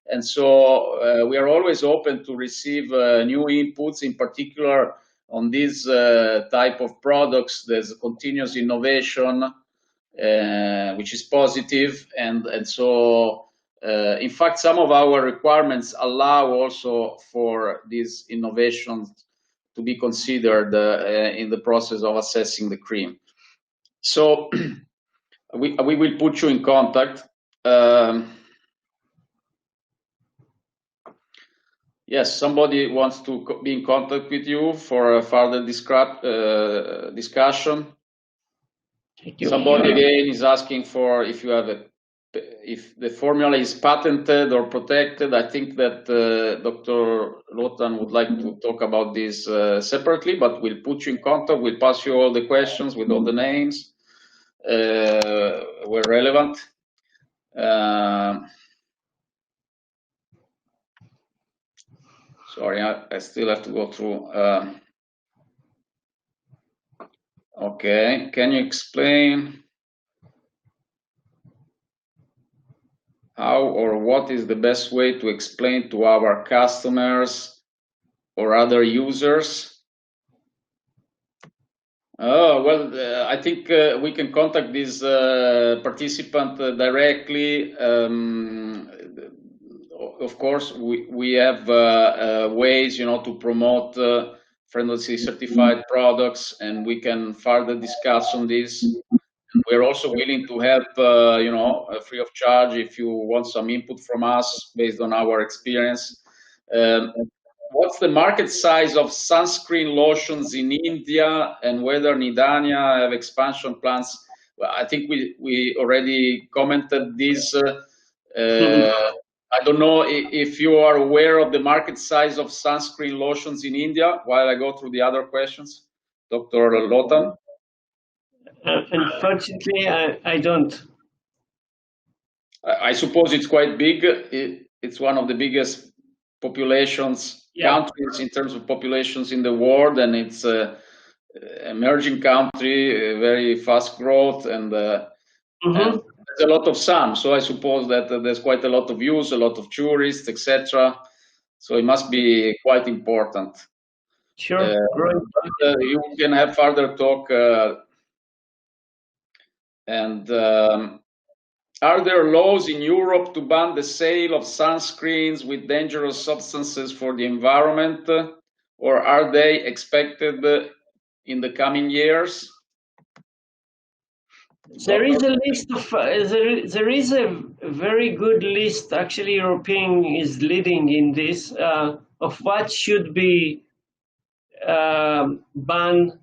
And so we are always open to receive new inputs, in particular on these type of products. There's continuous innovation, which is positive, and so in fact some of our requirements allow also for these innovations to be considered in the process of assessing the cream. So we will put you in contact. Yes, somebody wants to be in contact with you for a further discussion. Somebody again is asking for if you have if the formula is patented or protected. I think that Dr. Lotan would like to talk about this separately, but we'll put you in contact. We'll pass you all the questions with all the names where relevant. Sorry, I still have to go through. Okay, can you explain how or what is the best way to explain to our customers or other users Oh, well, I think we can contact this participant directly. Of course, we have ways, to promote friendly certified products, and we can further discuss on this. And we're also willing to help, free of charge if you want some input from us based on our experience. Um, What's the market size of sunscreen lotions in India, and whether Nidania have expansion plans? Well, I think we already commented this. I don't know if you are aware of the market size of sunscreen lotions in India, while I go through the other questions, Dr. Lotan. Unfortunately, I don't. I suppose it's quite big. It's one of the biggest populations countries in terms of populations in the world, and it's a emerging country, very fast growth, and there's a lot of sun. So I suppose that there's quite a lot of use, a lot of tourists, etc. So it must be quite important. Sure. You can have further talk. And are there laws in Europe to ban the sale of sunscreens with dangerous substances for the environment, or are they expected in the coming years? There is a list of there is a very good list. Actually, European is leading in this of what should be banned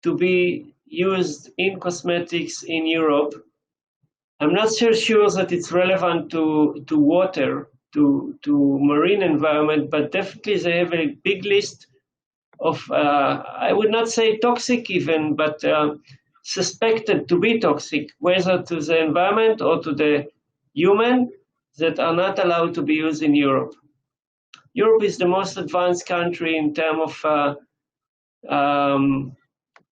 to be used in cosmetics in Europe. I'm not so sure that it's relevant to water, to marine environment, but definitely they have a big list of I would not say toxic even, but suspected to be toxic, whether to the environment or to the human, that are not allowed to be used in Europe. Europe is the most advanced country in terms of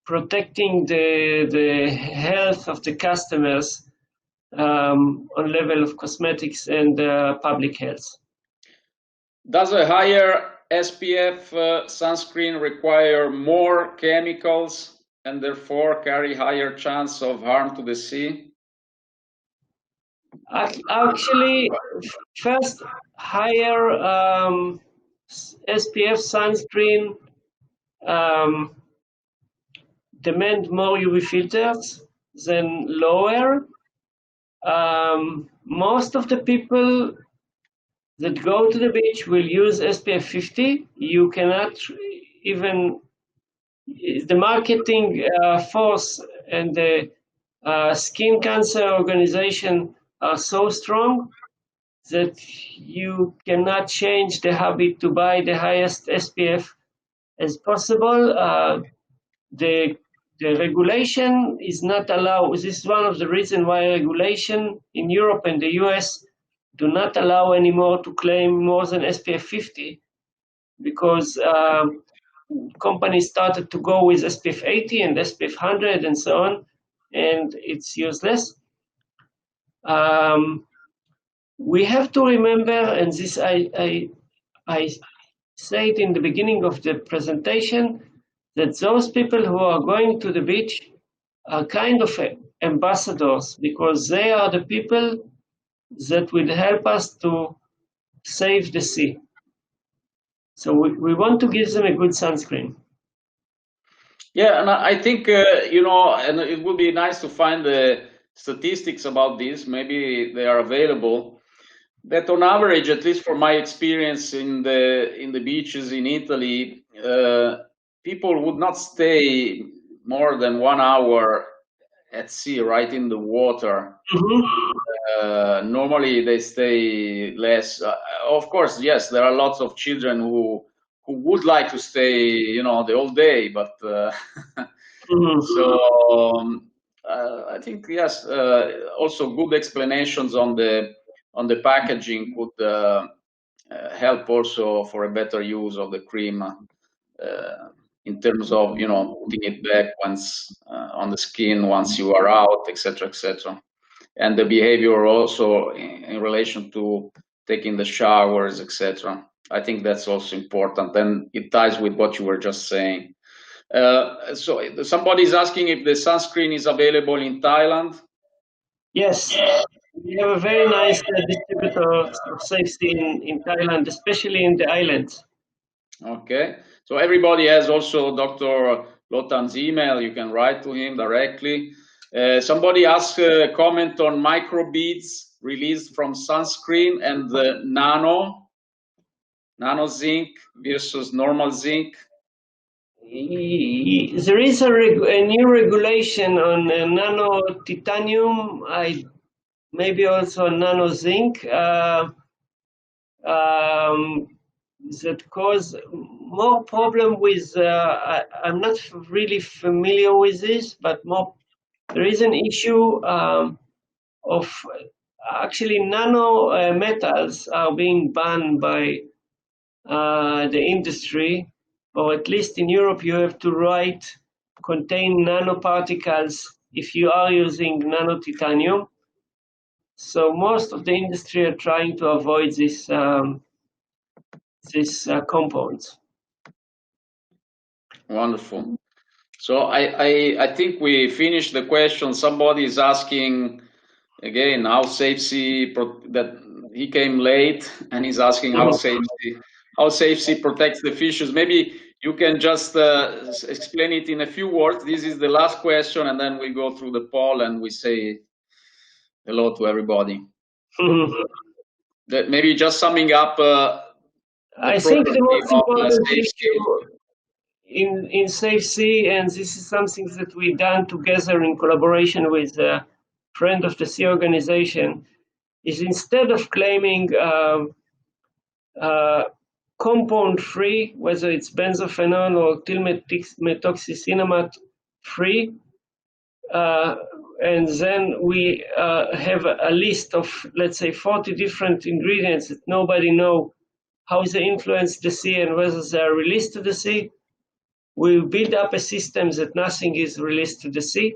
protecting the health of the customers on level of cosmetics and public health. Does a higher SPF sunscreen require more chemicals and therefore carry higher chance of harm to the sea? Actually, first, higher SPF sunscreen demand more UV filters than lower. Most of the people that go to the beach will use SPF 50. You cannot even, the marketing force and the skin cancer organization are so strong that you cannot change the habit to buy the highest SPF as possible. The regulation is not allowed. This is one of the reasons why regulation in Europe and the US do not allow anymore to claim more than SPF 50, because companies started to go with SPF 80 and SPF 100 and so on, and it's useless. We have to remember, and this I said in the beginning of the presentation, that those people who are going to the beach are kind of ambassadors, because they are the people that will help us to save the sea. So we want to give them a good sunscreen. Yeah, and I think, and it would be nice to find the statistics about this. Maybe they are available. That on average, at least from my experience in the beaches in Italy, people would not stay more than 1 hour at sea, right in the water. Normally they stay less. Of course, yes, there are lots of children who would like to stay, the whole day, but so I think, yes, also good explanations on the packaging could help also for a better use of the cream in terms of putting it back once on the skin once you are out, etc., etc. And the behavior also in relation to taking the showers, etc. I think that's also important, and it ties with what you were just saying. So somebody is asking if the sunscreen is available in Thailand. Yes, we have a very nice distributor of SafeSea in Thailand, especially in the islands. Okay, so everybody has also Dr. Lotan's email. You can write to him directly. Somebody asked a comment on microbeads released from sunscreen and the nano zinc versus normal zinc. There is a new regulation on nano titanium, maybe also nano zinc, that cause more problem with, I'm not really familiar with this, but there is an issue of actually nano metals are being banned by the industry, or at least in Europe, you have to write contain nanoparticles if you are using nano titanium. So most of the industry are trying to avoid this compounds. Wonderful. So I think we finished the question. Somebody is asking again how SafeSea that he came late and he's asking how SafeSea protects the fishes. Maybe you can just explain it in a few words. This is the last question, and then we go through the poll and we say hello to everybody. That maybe just summing up. I think the most important issue in SafeSea, and this is something that we've done together in collaboration with a friend of the Sea organization, is instead of claiming compound-free, whether it's benzophenone or tilmetoxycinnamate free, and then we have a list of, let's say, 40 different ingredients that nobody knows how they influence the sea and whether they are released to the sea. We build up a system that nothing is released to the sea.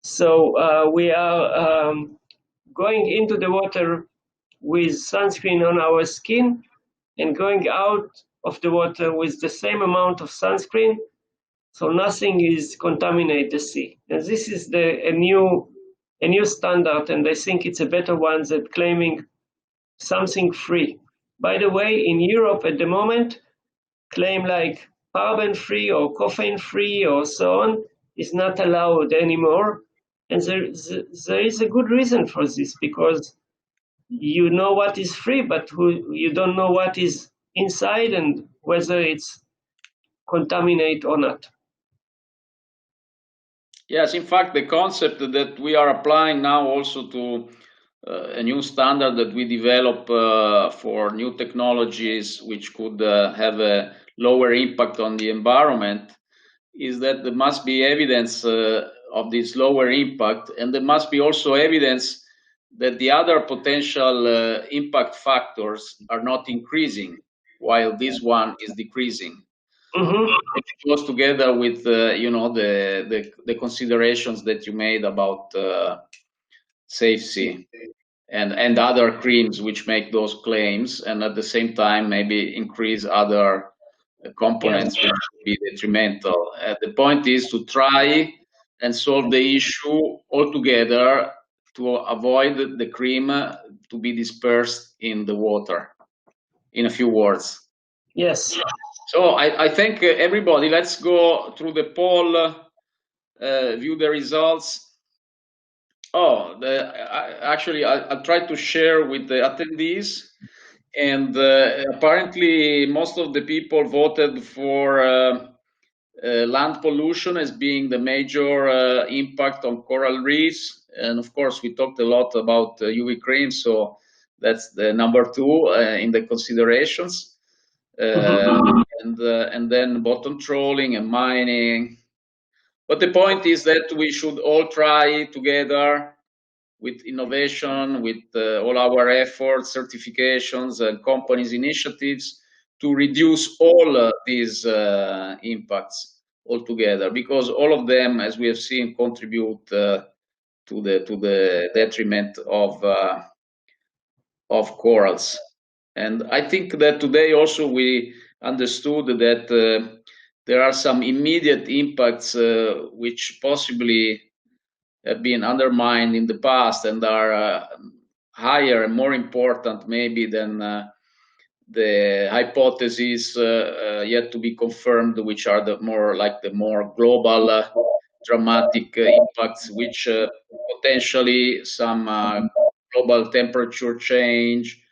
So we are going into the water with sunscreen on our skin and going out of the water with the same amount of sunscreen, so nothing is contaminate the sea. And this is a new standard, and I think it's a better one than claiming something free. By the way, in Europe at the moment, claim like paraben-free or caffeine-free or so on is not allowed anymore. And there is a good reason for this, because you know what is free, but you don't know what is inside and whether it's contaminated or not. Yes, in fact, the concept that we are applying now also to a new standard that we develop for new technologies which could have a lower impact on the environment is that there must be evidence of this lower impact, and there must be also evidence that the other potential impact factors are not increasing while this one is decreasing. It goes together with the considerations that you made about SafeSea and other creams which make those claims, and at the same time maybe increase other components which would be detrimental. The point is to try and solve the issue altogether to avoid the cream to be dispersed in the water. In a few words. Yes. So I thank everybody. Let's go through the poll, view the results. Oh, actually, I'll try to share with the attendees. And apparently, most of the people voted for land pollution as being the major impact on coral reefs. And of course, we talked a lot about UV cream, so that's the number 2 in the considerations. And then bottom trawling and mining. But the point is that we should all try together with innovation, with all our efforts, certifications, and companies' initiatives to reduce all these impacts altogether, because all of them, as we have seen, contribute to the detriment of corals. And I think that today also we understood that there are some immediate impacts which possibly have been undermined in the past and are higher and more important maybe than the hypotheses yet to be confirmed, which are the more global dramatic impacts, which potentially some global temperature change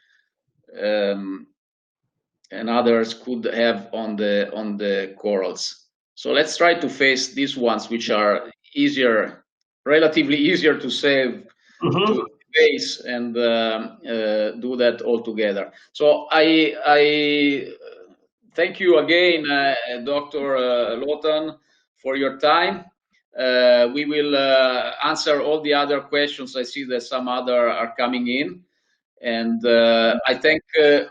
and others could have on the corals. So let's try to face these ones, which are relatively easier to save, to face, and do that all together. So I thank you again, Dr. Lotan, for your time. We will answer all the other questions. I see that some other are coming in. And I thank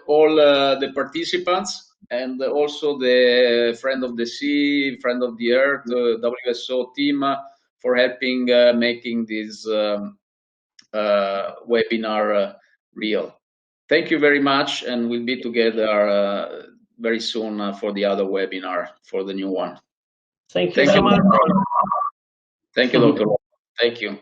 all the participants and also the Friend of the Sea, Friend of the Earth, WSO team for helping making this webinar real. Thank you very much, and we'll be together very soon for the other webinar, for the new one. Thank you so much. Thank you, Dr. Thank you.